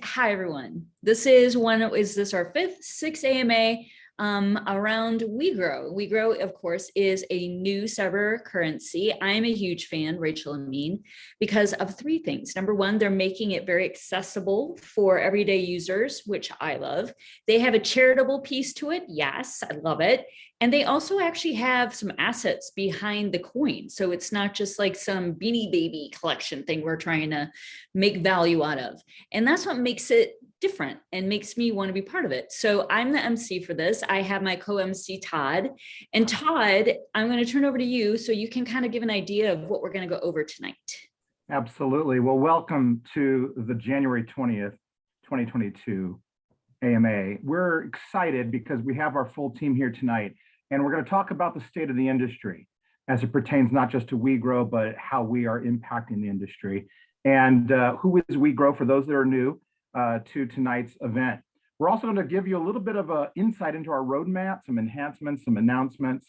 Hi, everyone. Is this our fifth, sixth AMA around WeGro? WeGro, of course, is a new cyber currency. I'm a huge fan, Rachel and Mean, because of three things. Number one, they're making it very accessible for everyday users, which I love. They have a charitable piece to it. Yes, I love it. And they also actually have some assets behind the coin. So it's not just like some Beanie Baby collection thing we're trying to make value out of. And that's what makes it different and makes me want to be part of it. So I'm the MC for this. I have my co-MC Todd. And Todd, I'm going to turn over to you so you can kind of give an idea of what we're going to go over tonight. Absolutely. Well, welcome to the January 20th, 2022 AMA. We're excited because we have our full team here tonight, and we're going to talk about the state of the industry as it pertains not just to WeGro, but how we are impacting the industry. And who is WeGro for those that are new to tonight's event. We're also going to give you a little bit of an insight into our roadmap, some enhancements, some announcements,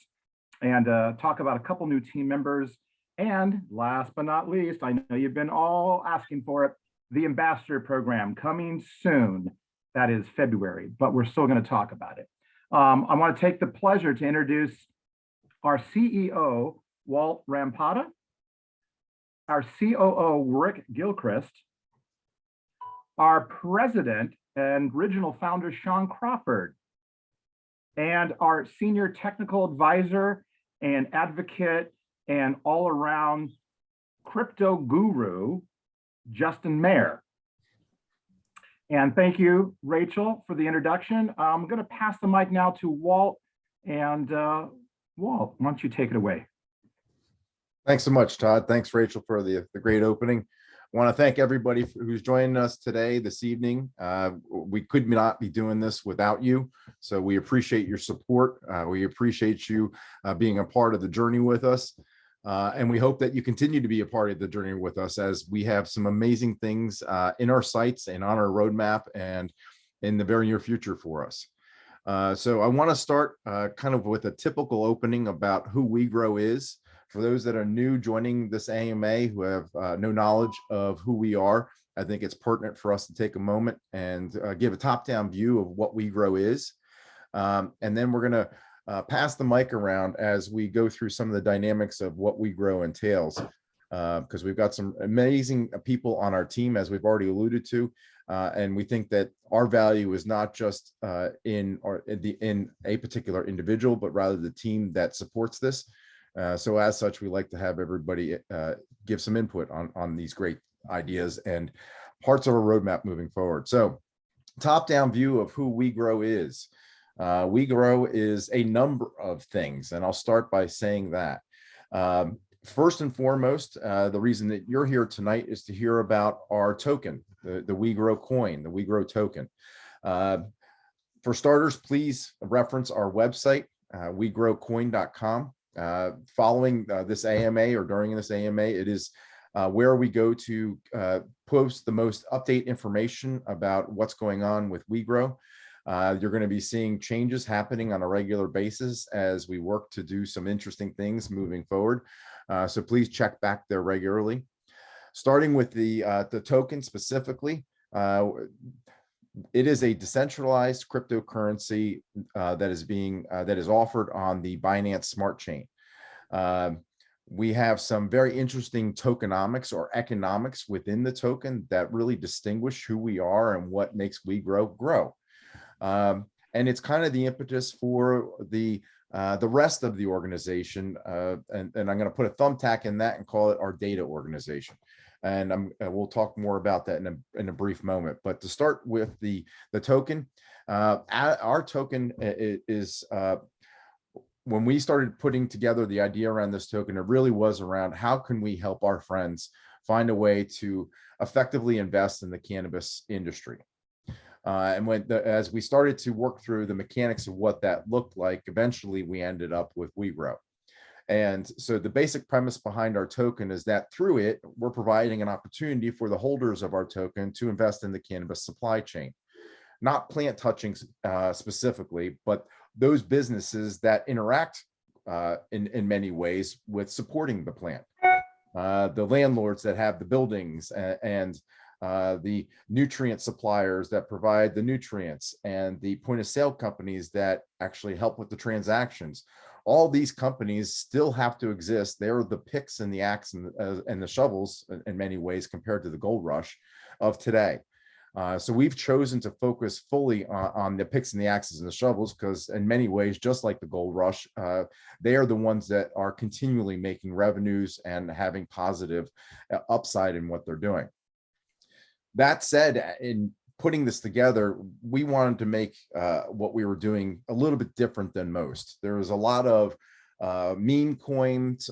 and talk about a couple new team members. And last but not least, I know you've been all asking for it, the ambassador program coming soon. That is February, but we're still going to talk about it. I want to take the pleasure to introduce our CEO, Walt Rampada, our COO, Rick Gilchrist, our president and original founder, Sean Crawford, and our senior technical advisor and advocate and all-around crypto guru, Justin Mayer. And thank you, Rachel, for the introduction. I'm going to pass the mic now to Walt. And Walt, why don't you take it away? Thanks so much, Todd. Thanks, Rachel, for the great opening. I want to thank everybody who's joining us today, this evening. We could not be doing this without you. So we appreciate your support. We appreciate you being a part of the journey with us. And we hope that you continue to be a part of the journey with us as we have some amazing things in our sights and on our roadmap and in the very near future for us. So I want to start kind of with a typical opening about who WeGro is. For those that are new joining this AMA who have no knowledge of who we are, I think it's pertinent for us to take a moment and give a top-down view of what WeGro is. And then we're going to pass the mic around as we go through some of the dynamics of what WeGro entails, because we've got some amazing people on our team, as we've already alluded to, and we think that our value is not just in a particular individual, but rather the team that supports this. So as such, we like to have everybody give some input on these great ideas and parts of our roadmap moving forward. So top-down view of who WeGro is. WeGro is a number of things, and I'll start by saying that. First and foremost, the reason that you're here tonight is to hear about our token, the WeGro coin, the WeGro token. For starters, please reference our website, wegrocoin.com. Following this AMA or during this AMA, it is where we go to post the most update information about what's going on with WeGro. You're going to be seeing changes happening on a regular basis as we work to do some interesting things moving forward. So please check back there regularly. Starting with the token specifically, it is a decentralized cryptocurrency that is offered on the Binance Smart Chain. We have some very interesting tokenomics or economics within the token that really distinguish who we are and what makes WeGro grow. And it's kind of the impetus for the rest of the organization. And I'm going to put a thumbtack in that and call it our data organization. And we'll talk more about that in a brief moment. But to start with the token, our token is when we started putting together the idea around this token, it really was around how can we help our friends find a way to effectively invest in the cannabis industry. And as we started to work through the mechanics of what that looked like, eventually we ended up with WeGro. And so the basic premise behind our token is that through it, we're providing an opportunity for the holders of our token to invest in the cannabis supply chain, not plant touching specifically, but those businesses that interact in many ways with supporting the plant. The landlords that have the buildings and the nutrient suppliers that provide the nutrients, and the point of sale companies that actually help with the transactions. All these companies still have to exist. They're the picks and the axe and the shovels in many ways compared to the gold rush of today. So we've chosen to focus fully on the picks and the axes and the shovels because in many ways, just like the gold rush, they are the ones that are continually making revenues and having positive upside in what they're doing. That said, in putting this together, we wanted to make what we were doing a little bit different than most. There was a lot of meme coins,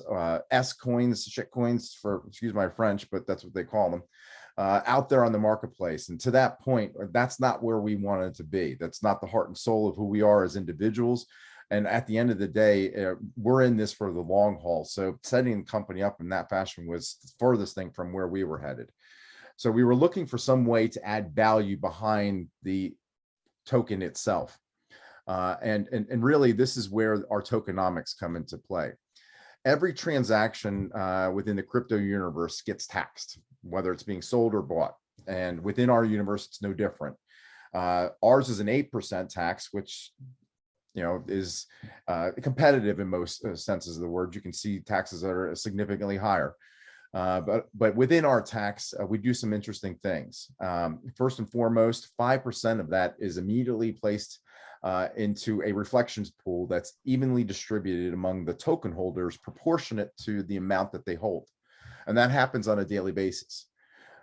S coins, shit coins, for excuse my French, but that's what they call them, out there on the marketplace. And to that point, that's not where we wanted to be. That's not the heart and soul of who we are as individuals. And at the end of the day, we're in this for the long haul. So setting the company up in that fashion was the furthest thing from where we were headed. So we were looking for some way to add value behind the token itself. And really, this is where our tokenomics come into play. Every transaction within the crypto universe gets taxed, whether it's being sold or bought. And within our universe, it's no different. Ours is an 8% tax, which is competitive in most senses of the word. You can see taxes that are significantly higher. But within our tax, we do some interesting things. First and foremost, 5% of that is immediately placed into a reflections pool that's evenly distributed among the token holders, proportionate to the amount that they hold. And that happens on a daily basis.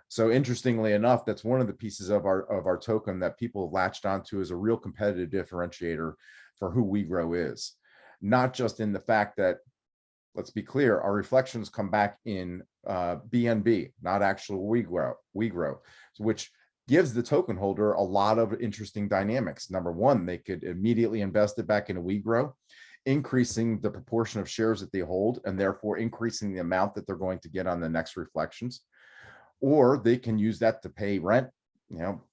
So interestingly enough, that's one of the pieces of our token that people have latched onto as a real competitive differentiator for who WeGro is. Not just in the fact that, let's be clear, our reflections come back in BNB, not actual WeGro, which gives the token holder a lot of interesting dynamics. Number one, they could immediately invest it back into WeGro, increasing the proportion of shares that they hold, and therefore increasing the amount that they're going to get on the next reflections. Or they can use that to pay rent,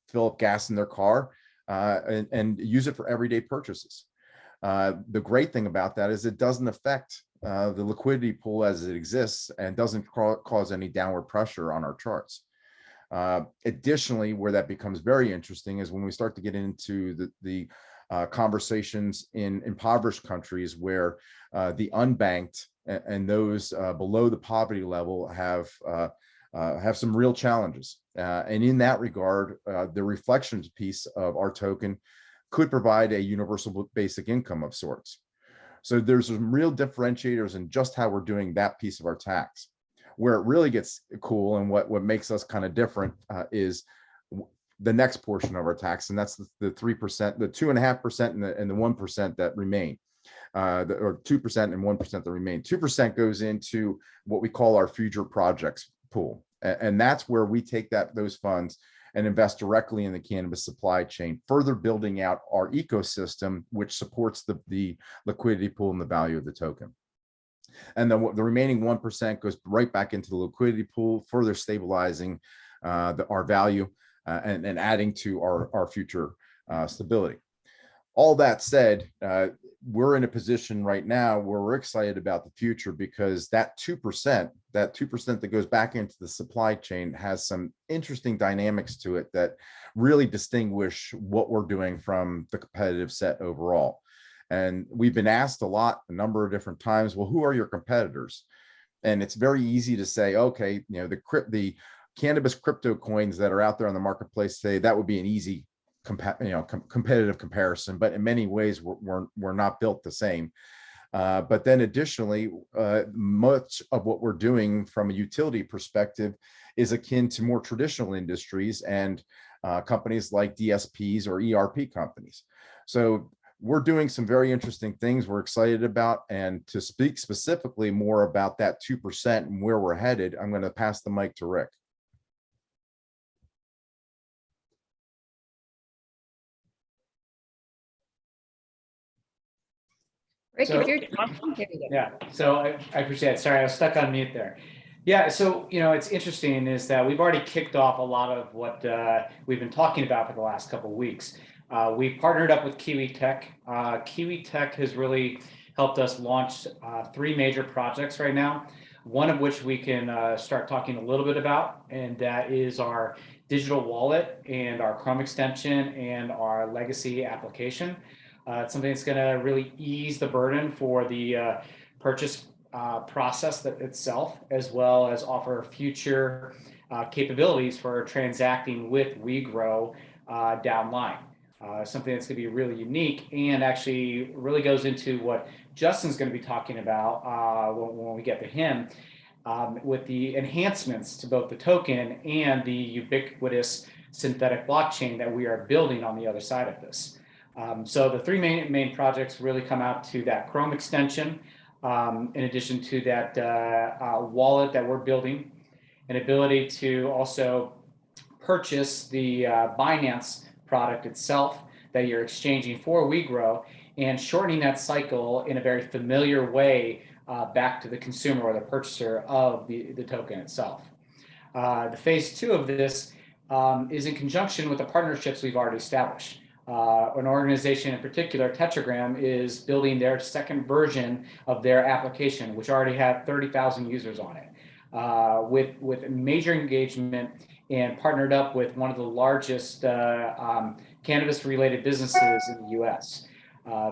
fill up gas in their car, and use it for everyday purchases. The great thing about that is it doesn't affect the liquidity pool as it exists and doesn't cause any downward pressure on our charts. Additionally, where that becomes very interesting is when we start to get into the conversations in impoverished countries where the unbanked and those below the poverty level have some real challenges. And in that regard, the reflections piece of our token could provide a universal basic income of sorts. So there's some real differentiators in just how we're doing that piece of our tax. Where it really gets cool and what makes us kind of different is the next portion of our tax, and that's the 3%, the 2.5% and the 1% that remain, or 2% and 1% that remain. 2% goes into what we call our future projects pool, and that's where we take those funds and invest directly in the cannabis supply chain, further building out our ecosystem, which supports the liquidity pool and the value of the token. And then the remaining 1% goes right back into the liquidity pool, further stabilizing our value and adding to our future stability. All that said, we're in a position right now where we're excited about the future because that 2% that goes back into the supply chain has some interesting dynamics to it that really distinguish what we're doing from the competitive set overall. And we've been asked a number of different times, well, who are your competitors? And it's very easy to say, okay, the cannabis crypto coins that are out there on the marketplace today, that would be an easy competitive comparison. But in many ways, we're not built the same. But then additionally, much of what we're doing from a utility perspective is akin to more traditional industries and companies like DSPs or ERP companies. So we're doing some very interesting things we're excited about. And to speak specifically more about that 2% and where we're headed, I'm going to pass the mic to Rick. Rick, if you're talking, there you go. Yeah, so I appreciate it. Sorry, I was stuck on mute there. Yeah, so it's interesting is that we've already kicked off a lot of what we've been talking about for the last couple of weeks. We partnered up with Kiwi Tech. Kiwi Tech has really helped us launch 3 major projects right now, one of which we can start talking a little bit about, and that is our digital wallet and our Chrome extension and our legacy application. It's something that's going to really ease the burden for the purchase process that itself, as well as offer future capabilities for transacting with WeGro downline. Something that's going to be really unique and actually really goes into what Justin's going to be talking about when we get to him, with the enhancements to both the token and the ubiquitous synthetic blockchain that we are building on the other side of this. So the three main projects really come out to that Chrome extension, in addition to that wallet that we're building, an ability to also purchase the Binance product itself that you're exchanging for WeGro, and shortening that cycle in a very familiar way back to the consumer or the purchaser of the token itself. The phase 2 of this is in conjunction with the partnerships we've already established. An organization in particular, Tetragram, is building their second version of their application, which already had 30,000 users on it, with major engagement, and partnered up with one of the largest cannabis-related businesses in the US.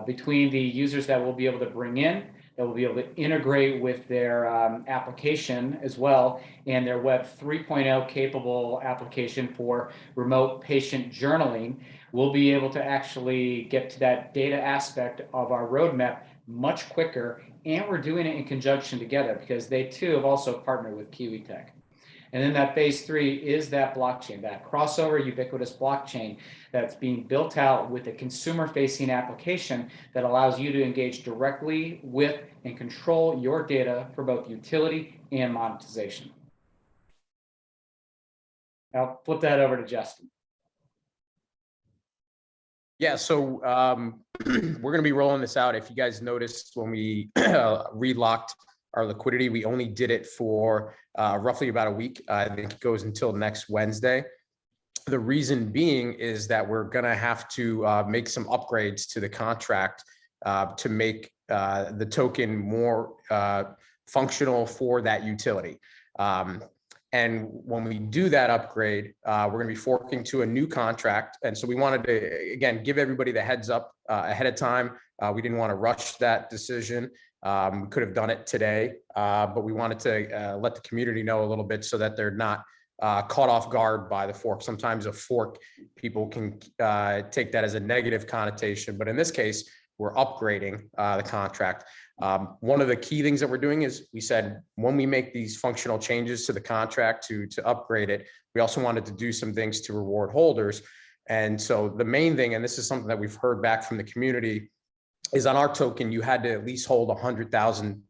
Between the users that we'll be able to bring in, that will be able to integrate with their application as well, and their Web 3.0 capable application for remote patient journaling, we'll be able to actually get to that data aspect of our roadmap much quicker. And we're doing it in conjunction together because they too have also partnered with Kiwi Tech. And then that phase 3 is that blockchain, that crossover ubiquitous blockchain that's being built out with a consumer-facing application that allows you to engage directly with and control your data for both utility and monetization. I'll flip that over to Justin. Yeah, so we're going to be rolling this out. If you guys noticed, when we relocked our liquidity, we only did it for roughly about a week. I think it goes until next Wednesday. The reason being is that we're going to have to make some upgrades to the contract to make the token more functional for that utility. And when we do that upgrade, we're going to be forking to a new contract. And so we wanted to, again, give everybody the heads up ahead of time. We didn't want to rush that decision. We could have done it today, but we wanted to let the community know a little bit so that they're not caught off guard by the fork. Sometimes a fork, people can take that as a negative connotation, but in this case, we're upgrading the contract. One of the key things that we're doing is we said, when we make these functional changes to the contract to upgrade it, we also wanted to do some things to reward holders. And so the main thing, and this is something that we've heard back from the community, is on our token, you had to at least hold 100,000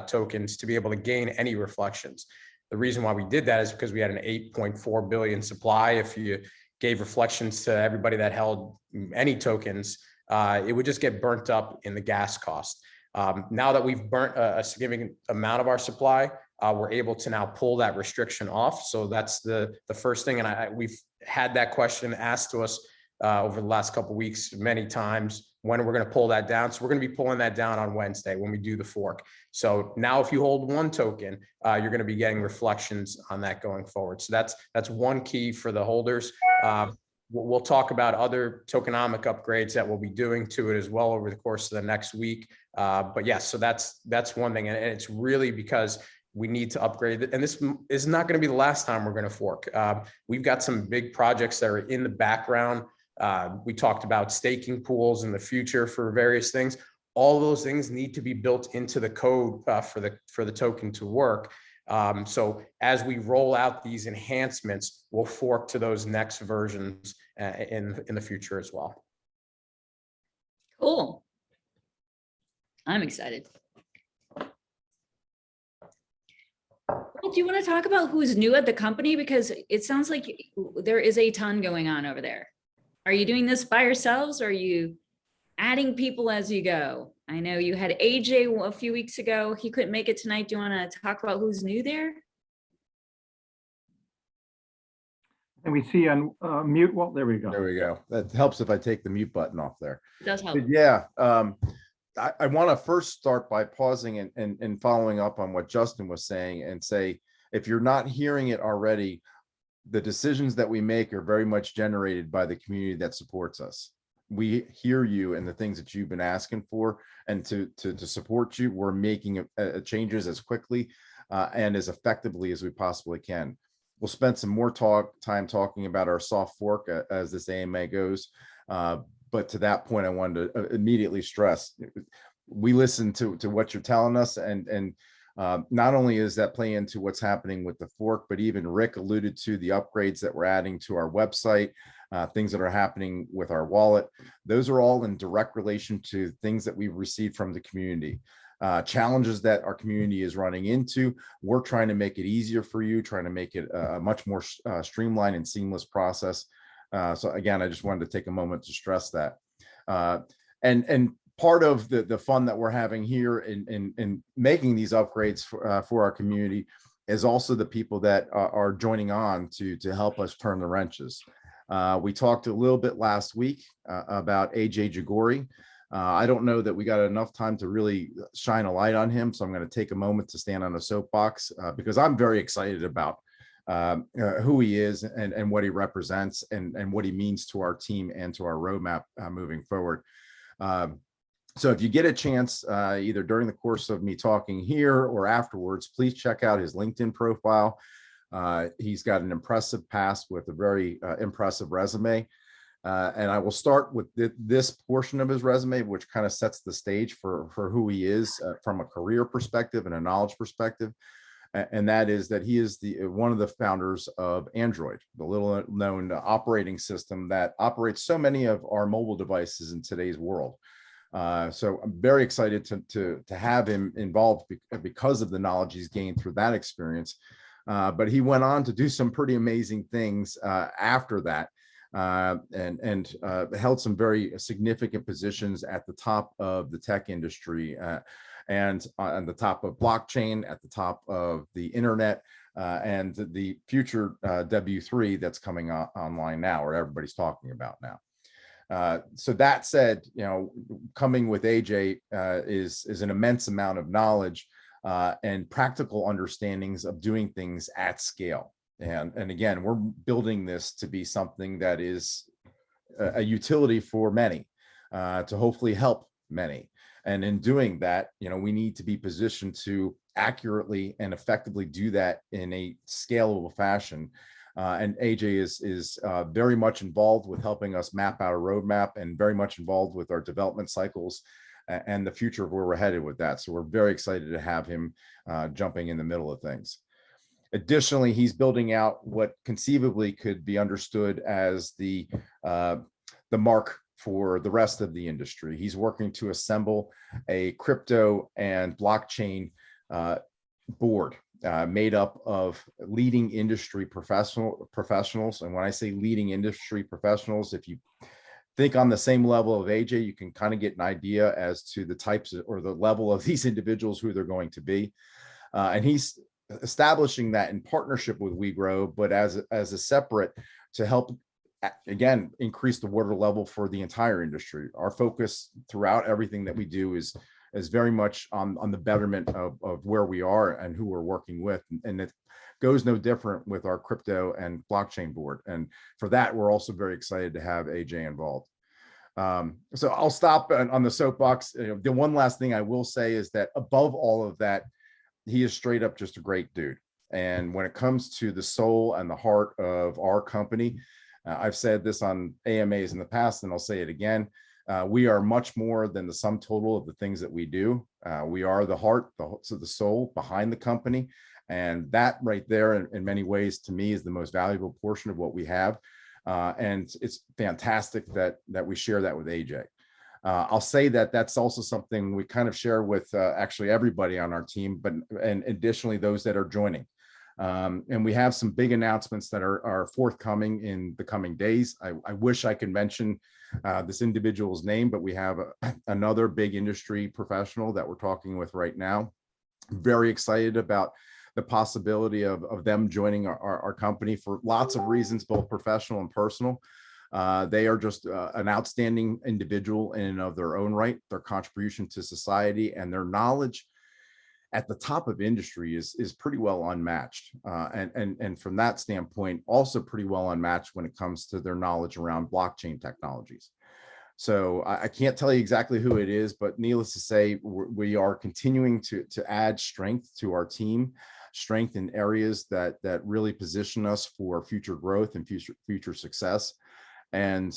tokens to be able to gain any reflections. The reason why we did that is because we had an 8.4 billion supply. If you gave reflections to everybody that held any tokens, it would just get burnt up in the gas cost. Now that we've burnt a significant amount of our supply, we're able to now pull that restriction off. So that's the first thing. And we've had that question asked to us over the last couple of weeks many times, when we're going to pull that down. So we're going to be pulling that down on Wednesday when we do the fork. So now if you hold one token, you're going to be getting reflections on that going forward. So that's one key for the holders. We'll talk about other tokenomic upgrades that we'll be doing to it as well over the course of the next week. But yes, so that's one thing. And it's really because we need to upgrade it. And this is not going to be the last time we're going to fork. We've got some big projects that are in the background. We talked about staking pools in the future for various things. All those things need to be built into the code for the token to work. So as we roll out these enhancements, we'll fork to those next versions in the future as well. Cool. I'm excited. Well, do you want to talk about who's new at the company? Because it sounds like there is a ton going on over there. Are you doing this by yourselves, or are you adding people as you go? I know you had AJ a few weeks ago. He couldn't make it tonight. Do you want to talk about who's new there? And we see on mute. Well, there we go. There we go. That helps if I take the mute button off there. It does help. But yeah, I want to first start by pausing and following up on what Justin was saying and say, if you're not hearing it already, the decisions that we make are very much generated by the community that supports us. We hear you and the things that you've been asking for, and to support you, we're making changes as quickly and as effectively as we possibly can. We'll spend some more time talking about our soft fork as this AMA goes. But to that point, I wanted to immediately stress, we listen to what you're telling us, and not only is that play into what's happening with the fork, but even Rick alluded to the upgrades that we're adding to our website, things that are happening with our wallet. Those are all in direct relation to things that we've received from the community. Challenges that our community is running into. We're trying to make it easier for you, trying to make it a much more streamlined and seamless process. So again, I just wanted to take a moment to stress that. And part of the fun that we're having here in making these upgrades for our community is also the people that are joining on to help us turn the wrenches. We talked a little bit last week about AJ Jagori. I don't know that we got enough time to really shine a light on him, so I'm going to take a moment to stand on a soapbox because I'm very excited about who he is and what he represents and what he means to our team and to our roadmap moving forward. So if you get a chance, either during the course of me talking here or afterwards, please check out his LinkedIn profile. He's got an impressive past with a very impressive resume. And I will start with this portion of his resume, which kind of sets the stage for who he is from a career perspective and a knowledge perspective. And that is that he is one of the founders of Android, the little known operating system that operates so many of our mobile devices in today's world. So I'm very excited to have him involved because of the knowledge he's gained through that experience. But he went on to do some pretty amazing things after that. And held some very significant positions at the top of the tech industry and on the top of blockchain, at the top of the internet, and the future W3 that's coming online now, or everybody's talking about now. So that said, coming with AJ is an immense amount of knowledge and practical understandings of doing things at scale. And again, we're building this to be something that is a utility for many, to hopefully help many. And in doing that, we need to be positioned to accurately and effectively do that in a scalable fashion. And AJ is very much involved with helping us map out a roadmap and very much involved with our development cycles and the future of where we're headed with that. So we're very excited to have him jumping in the middle of things. Additionally, he's building out what conceivably could be understood as the mark for the rest of the industry. He's working to assemble a crypto and blockchain board made up of leading industry professionals. And when I say leading industry professionals, if you think on the same level of AJ, you can kind of get an idea as to the types or the level of these individuals, who they're going to be. And he's establishing that in partnership with WeGro, but as a separate, to help again increase the water level for the entire industry. Our focus throughout everything that we do is very much on the betterment of where we are and who we're working with, and it goes no different with our crypto and blockchain board. And for that, we're also very excited to have AJ involved. So I'll stop on the soapbox. The one last thing I will say is that above all of that, he is straight up just a great dude. And when it comes to the soul and the heart of our company, I've said this on AMAs in the past, and I'll say it again. We are much more than the sum total of the things that we do. We are the heart, the soul behind the company. And that right there, in many ways, to me, is the most valuable portion of what we have. And it's fantastic that we share that with AJ. I'll say that that's also something we kind of share with actually everybody on our team, and additionally those that are joining. And we have some big announcements that are forthcoming in the coming days. I wish I could mention this individual's name, but we have another big industry professional that we're talking with right now. Very excited about the possibility of them joining our company for lots of reasons, both professional and personal. They are just an outstanding individual in and of their own right. Their contribution to society and their knowledge at the top of industry is pretty well unmatched. And from that standpoint, also pretty well unmatched when it comes to their knowledge around blockchain technologies. So I can't tell you exactly who it is, but needless to say, we are continuing to add strength to our team, strength in areas that really position us for future growth and future success. And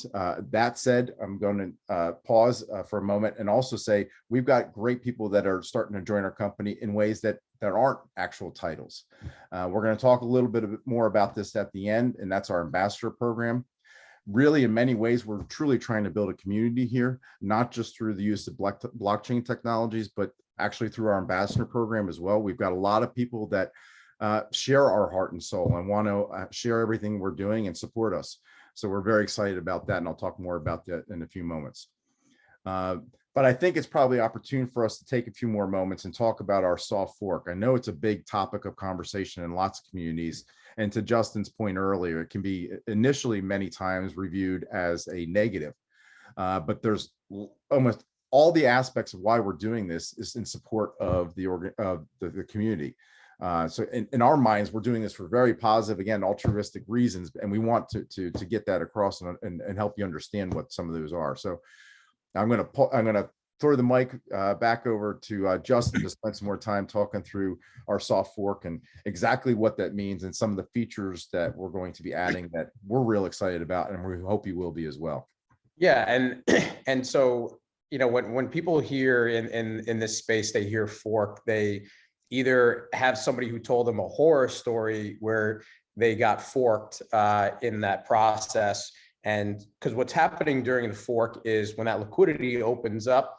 that said, I'm going to pause for a moment and also say we've got great people that are starting to join our company in ways that aren't actual titles. We're going to talk a little bit more about this at the end, and that's our ambassador program. Really, in many ways, we're truly trying to build a community here, not just through the use of blockchain technologies, but actually through our ambassador program as well. We've got a lot of people that share our heart and soul and want to share everything we're doing and support us. So we're very excited about that, and I'll talk more about that in a few moments. But I think it's probably opportune for us to take a few more moments and talk about our soft fork. I know it's a big topic of conversation in lots of communities. And to Justin's point earlier, it can be initially many times reviewed as a negative, but there's almost all the aspects of why we're doing this is in support of the community. So in our minds, we're doing this for very positive, again, altruistic reasons, and we want to get that across and help you understand what some of those are. So I'm going to throw the mic back over to Justin to spend some more time talking through our soft fork and exactly what that means and some of the features that we're going to be adding that we're real excited about, and we hope you will be as well. Yeah, and so when people hear in this space, they hear fork, they either have somebody who told them a horror story where they got forked in that process. And because what's happening during the fork is when that liquidity opens up,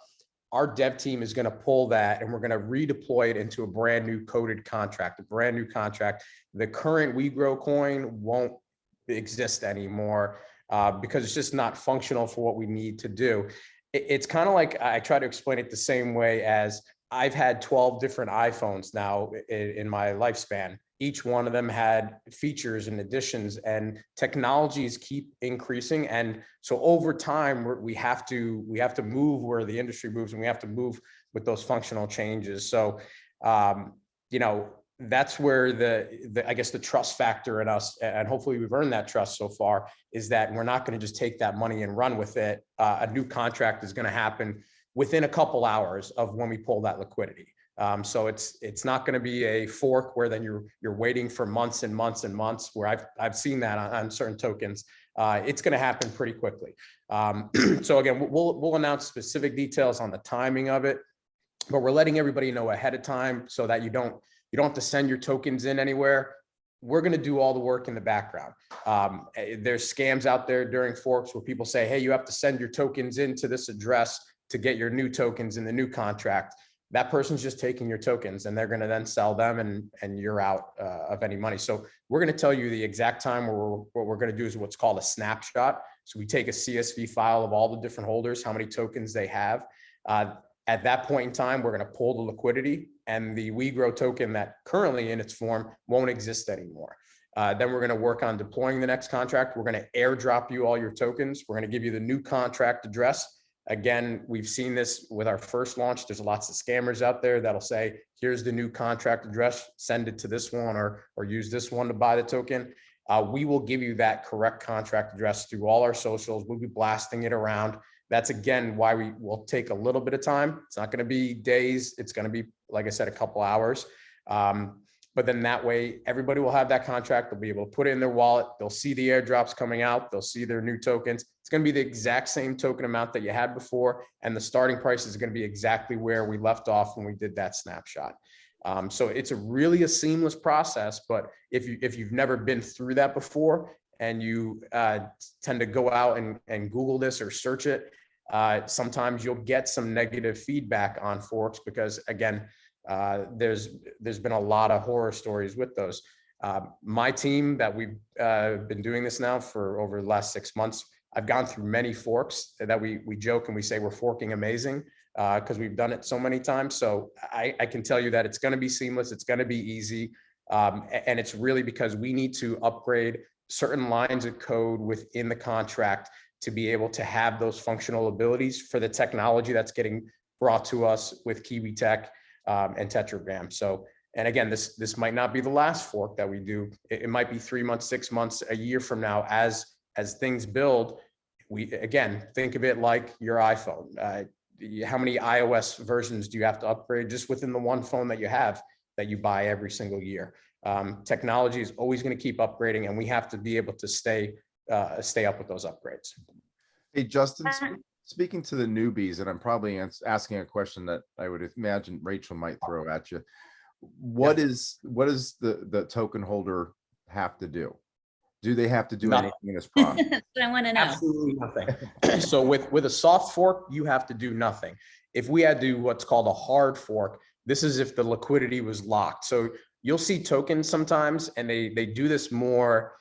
our dev team is going to pull that and we're going to redeploy it into a brand new coded contract, The current WeGro coin won't exist anymore because it's just not functional for what we need to do. It's kind of like, I try to explain it the same way as I've had 12 different iPhones now in my lifespan. Each one of them had features and additions, and technologies keep increasing. And so over time, we have to move where the industry moves, and we have to move with those functional changes. So, that's where I guess the trust factor in us, and hopefully we've earned that trust so far, is that we're not going to just take that money and run with it. A new contract is going to happen within a couple hours of when we pull that liquidity. So it's not going to be a fork where then you're waiting for months and months and months, where I've seen that on certain tokens. It's going to happen pretty quickly. So again, we'll announce specific details on the timing of it, but we're letting everybody know ahead of time so that you don't have to send your tokens in anywhere. We're going to do all the work in the background. There's scams out there during forks where people say, hey, you have to send your tokens into this address to get your new tokens in the new contract. That person's just taking your tokens and they're going to then sell them and you're out of any money. So we're going to tell you the exact time what we're going to do is what's called a snapshot. So we take a CSV file of all the different holders, how many tokens they have. At that point in time, we're going to pull the liquidity, and the WeGro token that currently in its form won't exist anymore. Then we're going to work on deploying the next contract. We're going to airdrop you all your tokens. We're going to give you the new contract address. Again, we've seen this with our first launch. There's lots of scammers out there that'll say, here's the new contract address, send it to this one or use this one to buy the token. We will give you that correct contract address through all our socials. We'll be blasting it around. That's again why we will take a little bit of time. It's not going to be days. It's going to be, like I said, a couple hours. But then that way, everybody will have that contract. They'll be able to put it in their wallet. They'll see the airdrops coming out. They'll see their new tokens. It's going to be the exact same token amount that you had before. And the starting price is going to be exactly where we left off when we did that snapshot. So it's a seamless process. But if you've never been through that before and you tend to go out and Google this or search it, sometimes you'll get some negative feedback on forks because, again, there's been a lot of horror stories with those. My team that we've been doing this now for over the last 6 months, I've gone through many forks that we joke and we say we're forking amazing because we've done it so many times. So I can tell you that it's going to be seamless. It's going to be easy. And it's really because we need to upgrade certain lines of code within the contract to be able to have those functional abilities for the technology that's getting brought to us with Kiwi Tech. and tetragram. So, and again, this might not be the last fork that we do. It might be 3 months, 6 months, a year from now, as things build. We, again, think of it like your iPhone. How many iOS versions do you have to upgrade just within the one phone that you have that you buy every single year? Technology is always going to keep upgrading, and we have to be able to stay up with those upgrades. Hey, Justin, speaking to the newbies, and I'm probably asking a question that I would imagine Rachel might throw at you. What does the token holder have to do? Do they have to do Nothing. anything in this process? That's what I want to know. Absolutely nothing. So with a soft fork, you have to do nothing. If we had to do what's called a hard fork, this is if the liquidity was locked. So you'll see tokens sometimes, and they do this more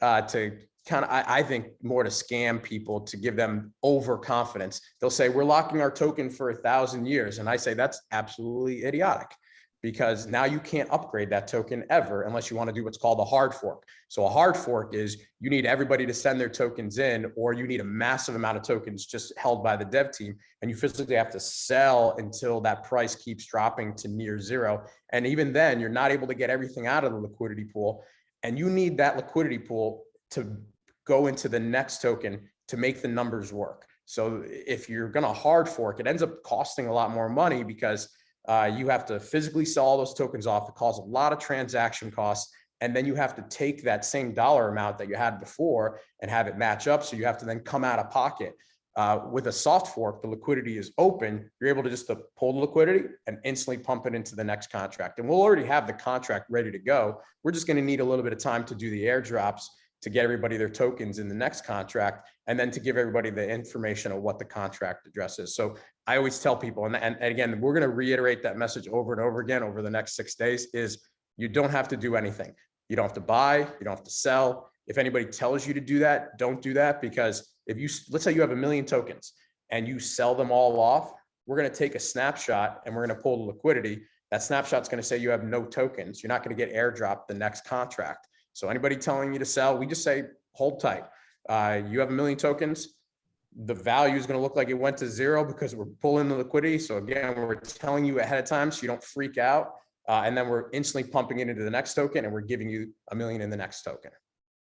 to kind of, I think, more to scam people, to give them overconfidence. They'll say, we're locking our token for 1,000 years. And I say, that's absolutely idiotic, because now you can't upgrade that token ever unless you want to do what's called a hard fork. So a hard fork is you need everybody to send their tokens in, or you need a massive amount of tokens just held by the dev team, and you physically have to sell until that price keeps dropping to near zero. And even then, you're not able to get everything out of the liquidity pool, and you need that liquidity pool to go into the next token to make the numbers work. So if you're going to hard fork, it ends up costing a lot more money, because you have to physically sell all those tokens off. It causes a lot of transaction costs. And then you have to take that same dollar amount that you had before and have it match up. So you have to then come out of pocket. With a soft fork, the liquidity is open. You're able to just pull the liquidity and instantly pump it into the next contract. And we'll already have the contract ready to go. We're just going to need a little bit of time to do the airdrops, to get everybody their tokens in the next contract, and then to give everybody the information of what the contract address is. So I always tell people, and again, we're going to reiterate that message over and over again over the next 6 days, is you don't have to do anything. You don't have to buy, you don't have to sell. If anybody tells you to do that, don't do that, because if you, let's say you have 1 million tokens and you sell them all off, we're going to take a snapshot and we're going to pull the liquidity. That snapshot's going to say you have no tokens. You're not going to get airdropped the next contract. So anybody telling you to sell, we just say, hold tight. You have 1 million tokens. The value is going to look like it went to zero because we're pulling the liquidity. So again, we're telling you ahead of time so you don't freak out. And then we're instantly pumping it into the next token, and we're giving you 1 million in the next token.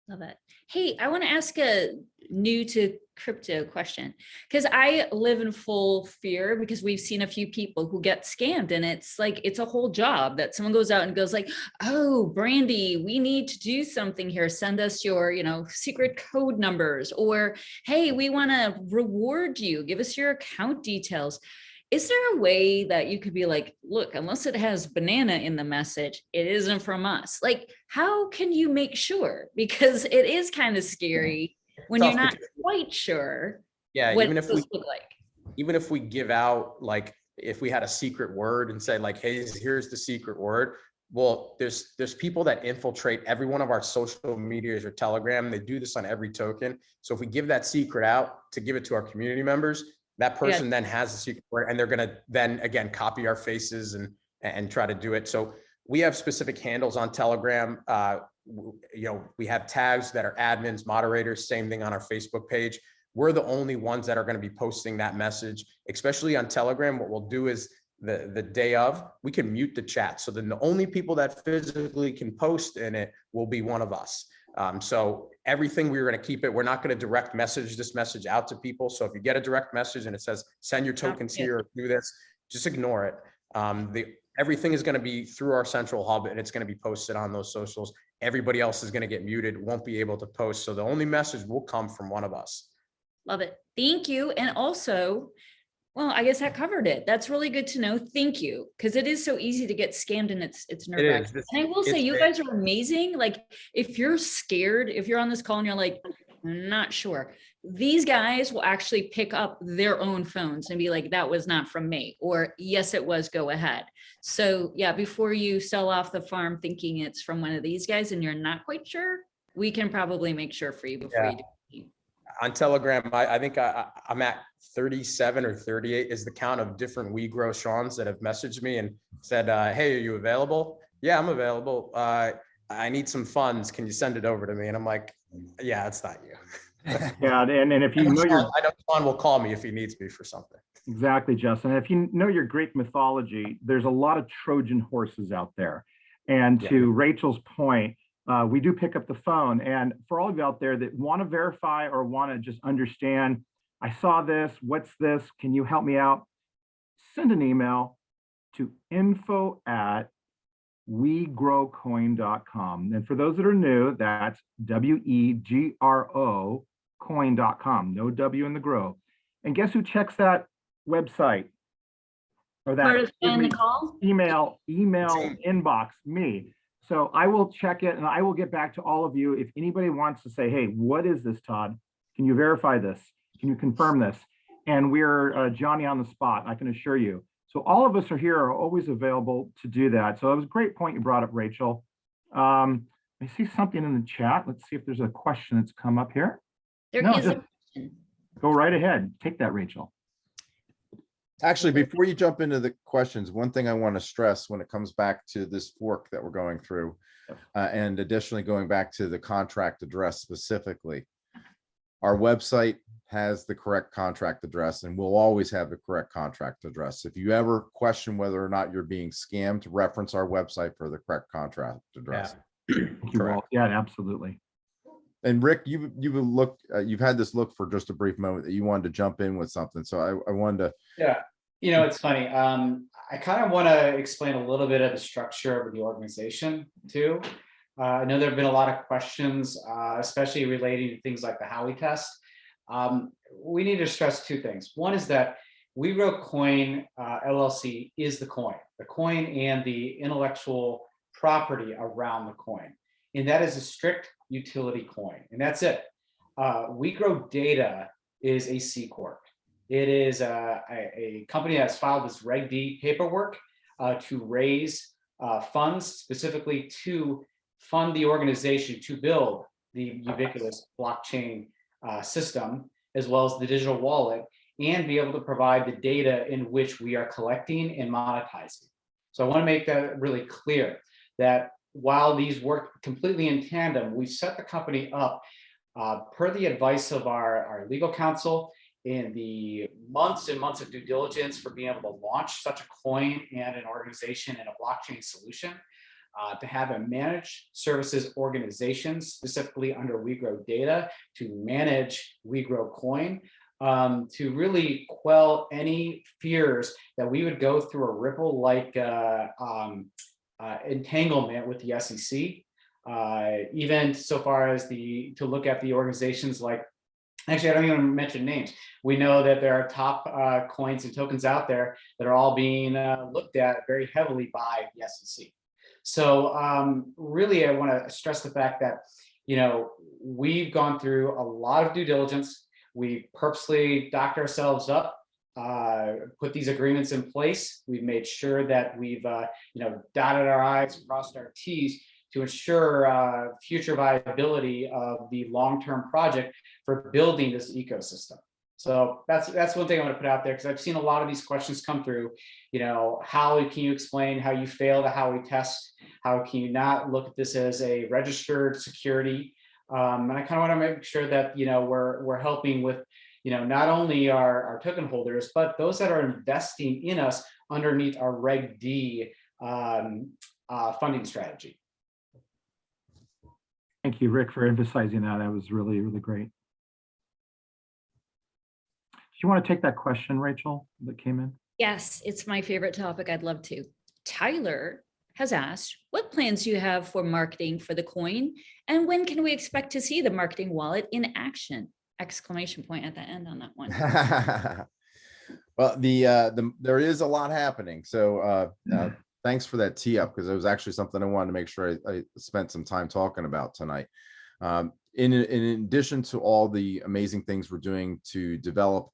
Love it. Hey, I want to ask a new to crypto question, because I live in full fear, because we've seen a few people who get scammed, and it's like, it's a whole job that someone goes out and goes like, oh, Brandy, we need to do something here. Send us your, secret code numbers, or, hey, we want to reward you. Give us your account details. Is there a way that you could be like, look, unless it has banana in the message, it isn't from us? Like, how can you make sure? Because it is kind of scary when you're not quite sure. Yeah, what even if we look like. Even if we give out, like, if we had a secret word and say like, hey, here's the secret word. Well, there's people that infiltrate every one of our social medias or Telegram. They do this on every token. So if we give that secret out to give it to our community members, that person then has a secret word, and they're going to then again copy our faces and try to do it. So we have specific handles on Telegram. We have tags that are admins, moderators, same thing on our Facebook page. We're the only ones that are going to be posting that message, especially on Telegram. What we'll do is the day of, we can mute the chat. So then the only people that physically can post in it will be one of us. So everything, we're going to keep it. We're not going to direct message this message out to people. So if you get a direct message and it says, send your tokens here, or do this, just ignore it. Everything is going to be through our central hub, and it's going to be posted on those socials. Everybody else is going to get muted, won't be able to post. So the only message will come from one of us. Love it. Thank you. And also, well, I guess that covered it. That's really good to know. Thank you. Because it is so easy to get scammed, and it's nerve-wracking. And I will say, you guys are amazing. Like, if you're scared, if you're on this call and you're like, I'm not sure, these guys will actually pick up their own phones and be like, that was not from me, or yes, it was, go ahead. So yeah, before you sell off the farm thinking it's from one of these guys and you're not quite sure, we can probably make sure for you before you do. On Telegram, I think I'm at 37 or 38 is the count of different WeGro Sean's that have messaged me and said, hey, are you available? Yeah, I'm available. I need some funds. Can you send it over to me? And I'm like, yeah, it's not you. Yeah, and if you know I know Sean will call me if he needs me for something. Exactly, Justin. If you know your Greek mythology, there's a lot of Trojan horses out there. And to Rachel's point, we do pick up the phone. And for all of you out there that want to verify or want to just understand, I saw this, what's this? Can you help me out? Send an email to info@wegrocoin.com. And for those that are new, that's WEGRO coin.com. No W in the grow. And guess who checks that website or that email inbox? Me. So I will check it and I will get back to all of you. If anybody wants to say, hey, what is this, Todd? Can you verify this? Can you confirm this? And we're Johnny on the spot, I can assure you. So all of us are here, are always available to do that. So it was a great point you brought up, Rachel. I see something in the chat. Let's see if there's a question that's come up here. There No, is just a question. go right ahead. Take that, Rachel. Actually, before you jump into the questions, one thing I want to stress when it comes back to this fork that we're going through, and additionally going back to the contract address specifically, our website has the correct contract address and will always have the correct contract address. If you ever question whether or not you're being scammed, reference our website for the correct contract address. Thank you, Walt. Yeah, absolutely. And Rick, you've had this look for just a brief moment that you wanted to jump in with something. So I wanted to. Yeah, it's funny. I kind of want to explain a little bit of the structure of the organization too. I know there have been a lot of questions, especially relating to things like the Howey test. We need to stress two things. One is that WeGro Coin LLC is the coin and the intellectual property around the coin. And that is a strict utility coin. And that's it. WeGro Data is a C Corp. It is a company that's filed this Reg D paperwork to raise funds specifically to fund the organization to build the ubiquitous blockchain system, as well as the digital wallet, and be able to provide the data in which we are collecting and monetizing. So I want to make that really clear that while these work completely in tandem, we set the company up per the advice of our legal counsel in the months and months of due diligence for being able to launch such a coin and an organization and a blockchain solution. To have a managed services organization specifically under WeGro Data to manage WeGro Coin, to really quell any fears that we would go through a Ripple-like entanglement with the SEC, even so far as to look at the organizations like, actually, I don't even mention names. We know that there are top coins and tokens out there that are all being looked at very heavily by the SEC. So really, I want to stress the fact that, we've gone through a lot of due diligence. We purposely docked ourselves up, put these agreements in place. We've made sure that we've, dotted our I's, crossed our T's to ensure future viability of the long-term project for building this ecosystem. So that's one thing I want to put out there, because I've seen a lot of these questions come through. How can you explain how you fail the Howey test? How can you not look at this as a registered security? And I kind of want to make sure that we're helping with not only our token holders, but those that are investing in us underneath our Reg D funding strategy. Thank you, Rick, for emphasizing that. That was really, really great. Do you want to take that question, Rachel, that came in? Yes, it's my favorite topic. I'd love to. Tyler has asked, what plans do you have for marketing for the coin? And when can we expect to see the marketing wallet in action? Exclamation point at the end on that one. Well, there is a lot happening. So thanks for that tee up, because it was actually something I wanted to make sure I spent some time talking about tonight. In addition to all the amazing things we're doing to develop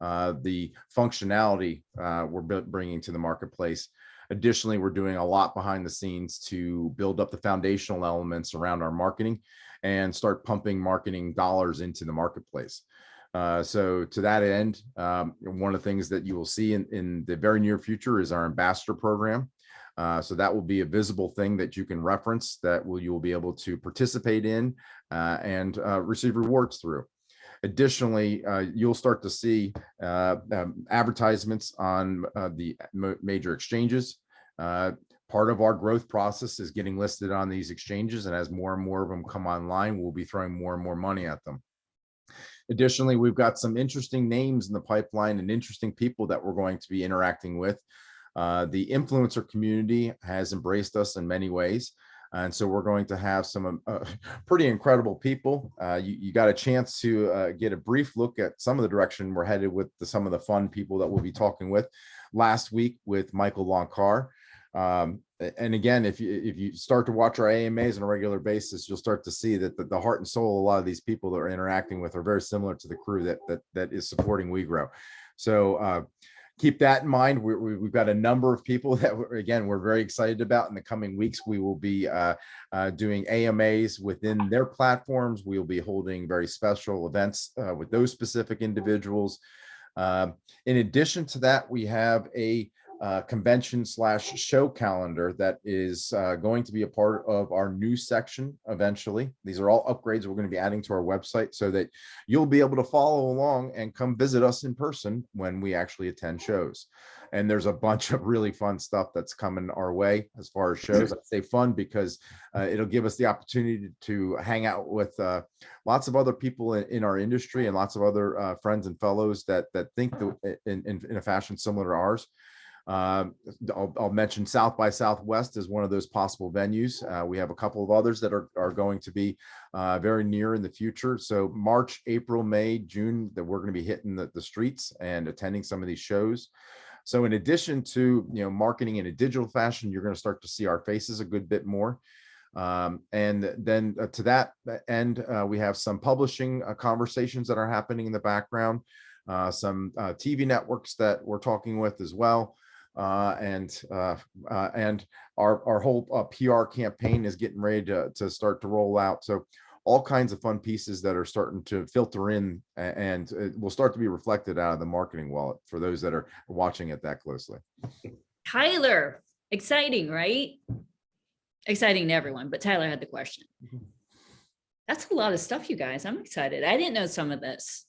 the functionality we're bringing to the marketplace, additionally, we're doing a lot behind the scenes to build up the foundational elements around our marketing and start pumping marketing dollars into the marketplace. So to that end, one of the things that you will see in the very near future is our ambassador program. So that will be a visible thing that you can reference, that you will be able to participate in and receive rewards through. Additionally, you'll start to see advertisements on the major exchanges. Part of our growth process is getting listed on these exchanges, and as more and more of them come online, we'll be throwing more and more money at them. Additionally, we've got some interesting names in the pipeline and interesting people that we're going to be interacting with. The influencer community has embraced us in many ways. And so we're going to have some pretty incredible people. You got a chance to get a brief look at some of the direction we're headed with some of the fun people that we'll be talking with last week with Michael Loncar. And again, if you start to watch our AMAs on a regular basis, you'll start to see that the heart and soul of a lot of these people that we're interacting with are very similar to the crew that is supporting WeGro. So keep that in mind. We've got a number of people that we're very excited about. In the coming weeks, we will be doing AMAs within their platforms. We'll be holding very special events with those specific individuals. In addition to that, we have a convention/show calendar that is going to be a part of our new section eventually. These are all upgrades we're going to be adding to our website so that you'll be able to follow along and come visit us in person when we actually attend shows. And there's a bunch of really fun stuff that's coming our way as far as shows. I say fun because it'll give us the opportunity to hang out with lots of other people in our industry and lots of other friends and fellows that think in a fashion similar to ours. I'll mention South by Southwest as one of those possible venues. We have a couple of others that are going to be very near in the future. So March, April, May, June, that we're going to be hitting the streets and attending some of these shows. So in addition to marketing in a digital fashion, you're going to start to see our faces a good bit more. And then to that end, we have some publishing conversations that are happening in the background, some TV networks that we're talking with as well. And our whole PR campaign is getting ready to start to roll out. So all kinds of fun pieces that are starting to filter in and will start to be reflected out of the marketing wallet for those that are watching it that closely. Tyler, exciting, right? Exciting to everyone, but Tyler had the question. That's a lot of stuff, you guys. I'm excited. I didn't know some of this.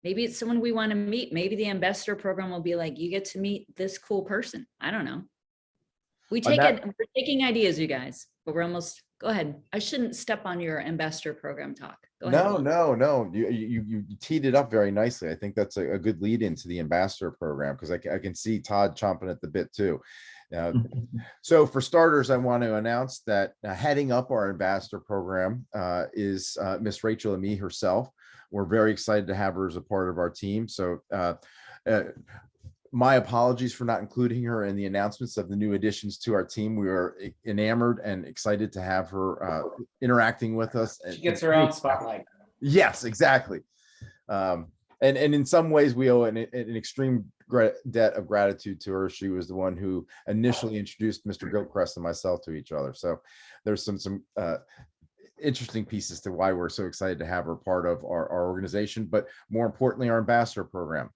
Maybe it's someone we want to meet. Maybe the ambassador program will be like, you get to meet this cool person. I don't know. We're taking ideas, you guys, but we're almost, go ahead. I shouldn't step on your ambassador program talk. Go ahead. No. You teed it up very nicely. I think that's a good lead into the ambassador program because I can see Todd chomping at the bit too. So for starters, I want to announce that heading up our ambassador program is Miss Rachel AMA herself. We're very excited to have her as a part of our team. So my apologies for not including her in the announcements of the new additions to our team. We are enamored and excited to have her interacting with us. She gets her own spotlight. Yes, exactly. And in some ways, we owe an extreme debt of gratitude to her. She was the one who initially introduced Mr. Gilchrist and myself to each other. So there's some interesting pieces to why we're so excited to have her part of our organization, but more importantly, our ambassador program.